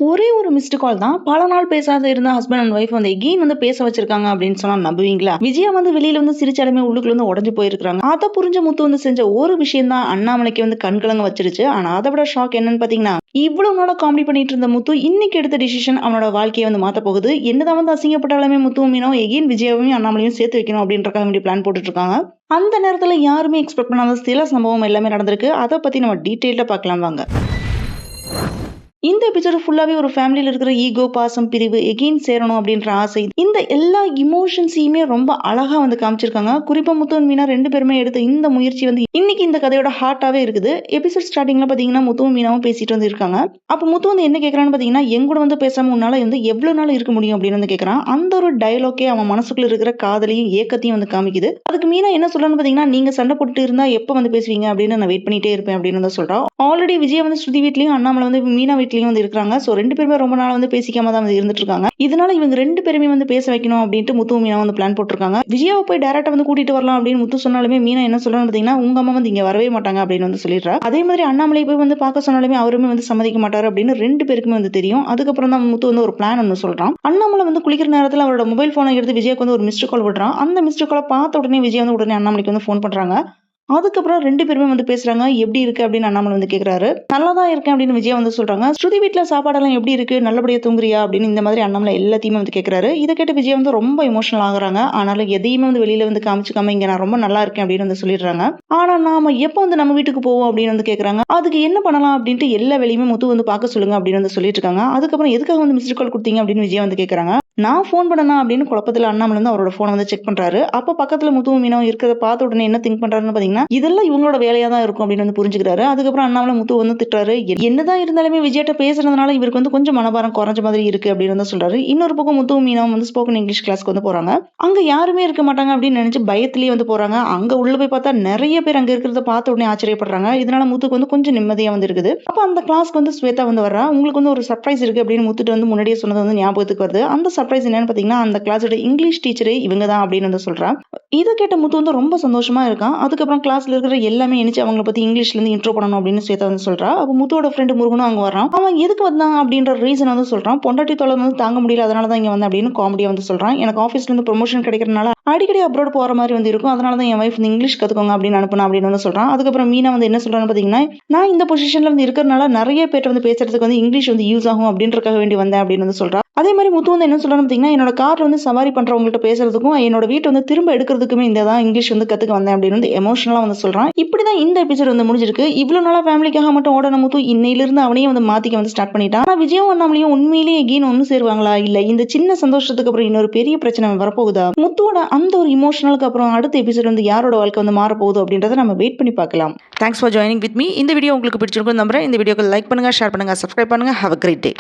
ஒரே ஒரு missed call தான் பல நாள் பேசாத இருந்த ஹஸ்பண்ட் அண்ட் ஒய்ஃப் வந்து எகெயின் வந்து பேச வச்சிருக்காங்க அப்படின்னு சொன்னா நம்புவீங்களா? விஜயா வந்து வெளியில வந்து சிரிச்சாலுமே உள்ளுக்குள்ள வந்து உடஞ்சு போயிருக்காங்க. அதை புரிஞ்ச முத்து வந்து செஞ்ச ஒரு விஷயம் தான் அண்ணாமலைக்கு வந்து கண்கலங்க வச்சிருச்சு. ஆனா அதை விட ஷாக் என்னன்னு பாத்தீங்கன்னா, இவ்வளவு நாளா காமெடி பண்ணிட்டு இருந்த முத்து இன்னைக்கு எடுத்த டிசிஷன் அவனோட வாழ்க்கையை வந்து மாத்த போகுது. என்னதான் வந்து அசிங்கப்பட்டாலுமே முத்து மீனோ எகெயின் விஜயாவையும் அண்ணாமலையும் சேர்த்து வைக்கணும் அப்படின்றக்காக வேண்டிய பிளான் போட்டுட்டு இருக்காங்க. அந்த நேரத்துல யாருமே எக்ஸ்பெக்ட் பண்ணாத சில சம்பவம் எல்லாமே நடந்திருக்கு. அதை பத்தி நம்ம டீட்டெயிலா பார்க்கலாம் வாங்க. இந்த எபிசோட் ஃபுல்லாவே ஒரு ஃபேமிலியில இருக்கிற ஈகோ, பாசம், பிரிவு, எகெயின் சேரணும் அப்படின்ற ஆசை. இந்த எல்லா இமோஷன்ஸையுமே ரொம்ப அழகா வந்து காமிச்சிருக்காங்க. குறிப்பா முத்து அண்ட் மீனா 2 பேருமே எடுத்த இந்த முயற்சி வந்து இன்னைக்கு இந்த கதையோட ஹார்ட்டாவே இருக்குது. எபிசோட் ஸ்டார்டிங்ல பாத்தீங்கன்னா முத்துவும் மீனாவும் பேசிட்டு வந்து இருக்காங்க. அப்ப முத்து வந்து என்ன கேக்குறான்னு பாத்தீங்கன்னா, என் கூட வந்து பேசாம உன்னால வந்து எவ்வளவு நாள் இருக்க முடியும் அப்படின்னு வந்து கேக்குறான். அந்த ஒரு டயலாக்கே அவன் மனசுக்குள்ள இருக்கிற காதலையும் ஏக்கத்தையும் வந்து காமிக்குது. அதுக்கு மீனா என்ன சொல்றான்னு பாத்தீங்கன்னா, நீங்க சண்டை போட்டுட்டு இருந்தா எப்ப வந்து பேசுவீங்க அப்படின்னு நான் வெயிட் பண்ணிட்டே இருப்பேன் அப்படின்னு வந்து சொல்றான். ஆல்ரெடி விஜய் வந்து ஸ்ருதி வீட்லயும், அண்ணாமலை வந்து மீனா வீட்லயும் வந்து இருக்காங்க. சோ 2 பேருமே ரொம்ப நாள் வந்து பேசிக்காம தான் வந்து இருந்துட்டு இருக்காங்க. இதனால இவங்க 2 பேருமே வந்து பேச வைக்கணும் அப்படின்ட்டு முத்து மீனா வந்து பிளான் போட்டிருக்காங்க. விஜயாவை போய் டைரக்டா வந்து கூட்டிட்டு வரலாம் அப்படின்னு முத்து சொன்னாலுமே மீனா என்ன சொல்றான்னு பாத்தீங்கன்னா, உங்க அம்மா வந்து இங்க வரவே மாட்டாங்க அப்படின்னு வந்து சொல்லிடுறா. அதே மாதிரி அண்ணாமலை போய் வந்து பார்க்க சொன்னாலுமே அவருமே வந்து சம்மதிக்க மாட்டாரு அப்படின்னு 2 பேருக்குமே வந்து தெரியும். அதுக்கப்புறம் தான் முத்து வந்து ஒரு பிளான் ஒன்னு சொல்றான். அண்ணாமலை வந்து குளிக்கிற நேரத்துல அவரோட மொபைல் போனை எடுத்து விஜய்க்கு வந்து ஒரு மிஸ்டு கால் விடுறான். அந்த மிஸ்டு காலை பார்த்த உடனே விஜய் வந்து உடனே அண்ணாமலைக்கு வந்து போன் பண்றாங்க. அதுக்கப்புறம் 2 பேருமே வந்து பேசுறாங்க. எப்படி இருக்கு அப்படின்னு அண்ணாமலை வந்து கேக்குறாரு. நல்லா தான் இருக்கேன் அப்படின்னு விஜயா வந்து சொல்றாங்க. ஸ்ருதி வீட்ல சாப்பாடெல்லாம் எப்படி இருக்கு? நல்லபடியா தூங்குறியா? அப்படின்னு இந்த மாதிரி அண்ணாமலை எல்லாத்தையுமே வந்து கேக்குறாரு. இதை கேட்டு விஜயா வந்து ரொம்ப எமோஷனல் ஆகுறாங்க. ஆனாலும் எதையுமே வந்து வெளியில வந்து காமிச்சுக்காம இங்க நான் ரொம்ப நல்லா இருக்கேன் அப்படின்னு வந்து சொல்லிடுறாங்க. ஆனா நாம எப்ப வந்து நம்ம வீட்டுக்கு போவோம் அப்படின்னு வந்து கேக்குறாங்க. அதுக்கு என்ன பண்ணலாம் அப்படின்ட்டு எல்லா வேலையுமே முத்து வந்து பார்க்க சொல்லுங்க அப்படின்னு வந்து சொல்லிட்டு இருக்காங்க. அதுக்கப்புறம் எதுக்காக வந்து மிஸ்டு கால் கொடுத்தீங்க அப்படின்னு விஜயா வந்து கேக்குறாங்க. நான் போன் பண்ணனா அப்படின்னு குழப்பத்துல அண்ணாமலை வந்து அவரோட போனை வந்து செக் பண்றாரு. அப்ப பக்கத்துல முத்துவும் மீனாவும் இருக்கிறத பார்த்த உடனே என்ன திங்க் பண்றாருன்னு பாத்தீங்கன்னா, இதெல்லாம் இவங்களோட வேலையா தான் இருக்கும் அப்படின்னு வந்து புரிஞ்சுக்கிறாரு. அதுக்கப்புறம் அண்ணாமலை முத்து வந்து திட்டுறாரு. என்னதான் இருந்தாலுமே விஜய்ட்ட பேசுறதுனால இவருக்கு வந்து கொஞ்சம் மனபாரம் குறைஞ்ச மாதிரி இருக்கு அப்படின்னு வந்து சொல்றாரு. இன்னொரு பக்கம் முத்துவும் மீனாவும் வந்து ஸ்போக்கன் இங்கிலீஷ் கிளாஸ்க்கு வந்து போறாங்க. அங்க யாருமே இருக்க மாட்டாங்க அப்படின்னு நினைச்சு பயத்திலேயே வந்து போறாங்க. அங்க உள்ள போய் பார்த்தா நிறைய பேர் அங்க இருக்கிறத பார்த்த உடனே ஆச்சரியப்படுறாங்க. இதனால முத்துக்கு வந்து கொஞ்சம் நிம்மதியா வந்து இருக்குது. அப்ப அந்த கிளாஸ்க்கு வந்து ஸ்வேதா வந்து வர்றா. உங்களுக்கு வந்து ஒரு சர்ப்ரைஸ் இருக்கு அப்படின்னு முத்துட்டு வந்து முன்னாடியே சொன்னது வந்து ஞாபகத்துக்கு வருது. அந்த சர்ப்ரைஸ் என்னன்னு பாத்தீங்கன்னா, அந்த கிளாஸோட இங்கிலீஷ் டீச்சரே இவங்க தான் அப்படின்னு வந்து சொல்றா. இதை கேட்ட முத்து வந்து ரொம்ப சந்தோஷமா இருக்கான். அதுக்கப்புறம் கிளாஸ்ல இருக்கிற எல்லாமே எனிச்சு அவங்கள பத்தி இங்கிலீஷ்ல இருந்து இன்ட்ரோ பண்ணணும் அப்படின்னு ஸ்வேதா வந்து சொல்றா. அப்ப முத்துவோட ஃப்ரெண்ட் முருகனும் அங்க வரான். அவன் எதுக்கு வந்தான் அப்படின்ற ரீசன் வந்து சொல்றான். பொண்டாட்டி தொலை வந்து தாங்க முடியல, அதனால தான் இங்க வந்தேன் அப்படின்னு காமெடியா வந்து சொல்றான். எனக்கு ஆபீஸ்ல இருந்து ப்ரொமோஷன் கிடைக்கிறதுனால அடிக்கடி அப்ராட் போற மாதிரி வந்து இருக்கும். அதனால தான் என் வைஃப் வந்து இங்கிலீஷ் கத்துக்கோங்க அப்படின்னு அனுப்புனா அப்படின்னு வந்து சொல்றான். அதுக்கப்புறம் மீனா வந்து என்ன சொல்றான்னு பாத்தீங்கன்னா, நான் இந்த பொசிஷன்ல வந்து இருக்கிறதுனால நிறைய பேர் வந்து பேசுறதுக்கு வந்து இங்கிலீஷ் வந்து யூஸ் ஆகும் அப்படின்றதுக்காக வேண்டி வந்தேன் அப்படின்னு வந்து சொல்றா. அதே மாதிரி முத்து வந்து என்ன சொல்றான்னு பாத்தீங்கன்னா, என்னோட கார்ல வந்து சவாரி பண்றவங்கள்ட்ட பேசுறதுக்கும் என்னோட வீட்டை வந்து திரும்ப எடுக்கிறதுக்குமே இந்த தான் இங்கிலீஷ் வந்து கத்துக்க வந்தேன் அப்படின்னு வந்து எமோஷனலா வந்து சொல்றான். இப்படிதான் இந்த எபிசோட் வந்து முடிஞ்சிருக்கு. இவ்வளவு நாளா ஃபேமிலிக்காக மட்டும் ஓடன முத்து இன்னையில இருந்து அவனையும் வந்து மாத்திக்க வந்து ஸ்டார்ட் பண்ணிட்டான். ஆனா விஜயும் அண்ணாமலையும் உண்மையிலேயே எகெயின் ஒன்னு சேருவாங்களா, இல்ல இந்த சின்ன சந்தோஷத்துக்கு அப்புறம் இன்னொரு பெரிய பிரச்சனை வரப்போகுதா? முத்துவோட அந்த ஒரு இமோஷனலுக்கு அப்புறம் அடுத்த எபிசோட் வந்து யாரோட வாழ்க்கை வந்து மாறப்போகுது அப்படின்றத நம்ம வெயிட் பண்ணி பார்க்கலாம். Thanks for joining with me. இந்த வீடியோ உங்களுக்கு பிடிச்சிருக்கும் நம்புறேன். இந்த வீடியோக்கு லைக் பண்ணுங்க, ஷேர் பண்ணுங்க, சப்ஸ்கிரைப் பண்ணுங்க. Have a great day.